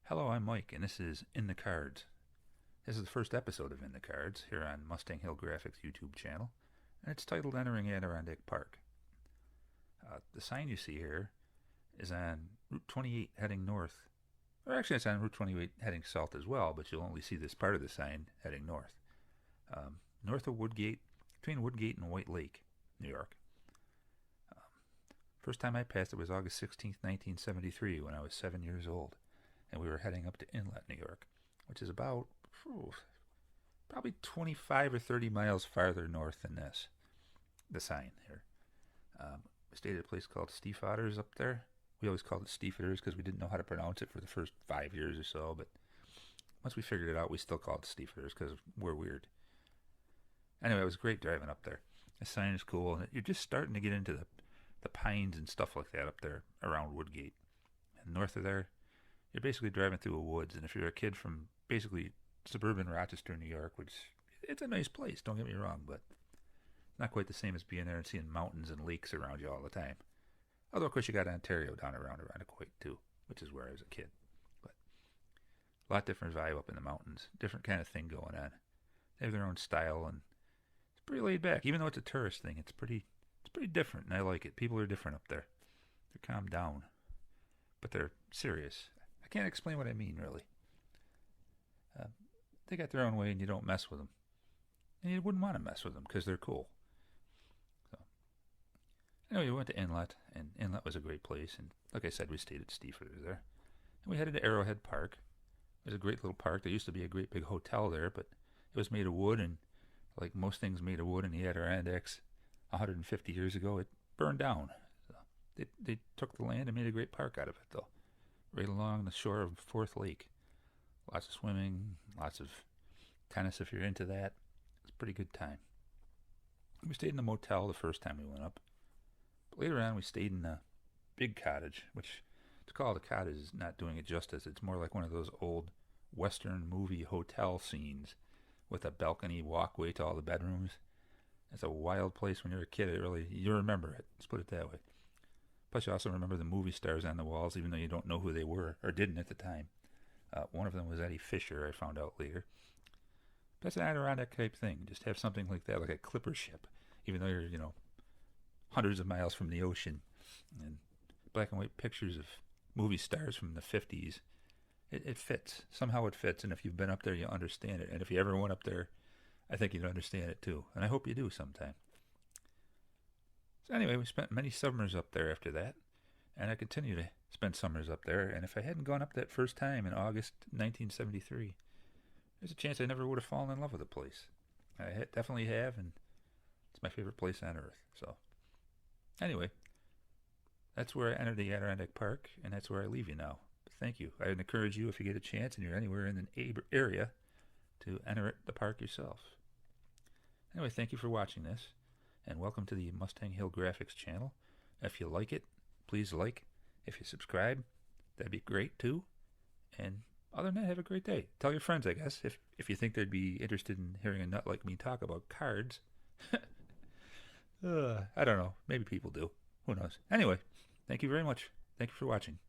Hello, I'm Mike, and this is In the Cards. This is the first episode of In the Cards here on Mustang Hill Graphics YouTube channel, and it's titled Entering Adirondack Park. The sign you see here is on Route 28 heading north. Or actually, it's on Route 28 heading south as well, but you'll only see this part of the sign heading north. North of Woodgate, between Woodgate and White Lake, New York. First time I passed it was August 16th, 1973, when I was 7 years old. And we were heading up to Inlet, New York, which is about probably 25 or 30 miles farther north than the sign here. We stayed at a place called Stiefvater's up there. We always called it Stiefvater's because we didn't know how to pronounce it for the first 5 years or so, but once we figured it out, we still called it Stiefvater's because we're weird. Anyway, it was great driving up there. The sign is cool, and you're just starting to get into the pines and stuff like that up there around Woodgate. And north of there, you're basically driving through a woods, and if you're a kid from basically suburban Rochester, New York, which it's a nice place, don't get me wrong, but not quite the same as being there and seeing mountains and lakes around you all the time. Although, of course, you got Ontario down around Irondequoit, too, which is where I was a kid. But a lot different vibe up in the mountains, different kind of thing going on. They have their own style, and it's pretty laid back. Even though it's a tourist thing, it's pretty different, and I like it. People are different up there. They're calmed down, but they're serious. I can't explain what I mean, really. They got their own way, and you don't mess with them. And you wouldn't want to mess with them because they're cool. So, anyway, we went to Inlet, and Inlet was a great place. And like I said, we stayed at Stiefvater's there. And we headed to Arrowhead Park. It was a great little park. There used to be a great big hotel there, but it was made of wood, and like most things made of wood in the Adirondacks 150 years ago, it burned down. So they took the land and made a great park out of it, though. Right along the shore of Fourth Lake. Lots of swimming, lots of tennis if you're into that. It's a pretty good time. We stayed in a motel the first time we went up. But later on, we stayed in a big cottage, which to call it a cottage is not doing it justice. It's more like one of those old Western movie hotel scenes with a balcony walkway to all the bedrooms. It's a wild place when you're a kid. You remember it. Let's put it that way. Plus, you also remember the movie stars on the walls, even though you don't know who they were, or didn't at the time. One of them was Eddie Fisher, I found out later. That's an Adirondack type thing. Just have something like that, like a clipper ship, even though you're, hundreds of miles from the ocean. And black and white pictures of movie stars from the 50s. It fits. Somehow it fits, and if you've been up there, you'll understand it. And if you ever went up there, I think you'd understand it too. And I hope you do sometime. So anyway, we spent many summers up there after that, and I continue to spend summers up there. And if I hadn't gone up that first time in August 1973, there's a chance I never would have fallen in love with the place. I definitely have, and it's my favorite place on earth. So anyway, that's where I entered the Adirondack Park, and that's where I leave you now. But thank you. I'd encourage you, if you get a chance and you're anywhere in the area, to enter the park yourself. Anyway, thank you for watching this. And welcome to the Mustang Hill Graphics channel. If you like it, please like. If you subscribe, that'd be great too. And other than that, have a great day. Tell your friends, I guess, if you think they'd be interested in hearing a nut like me talk about cards. I don't know. Maybe people do. Who knows? Anyway, thank you very much. Thank you for watching.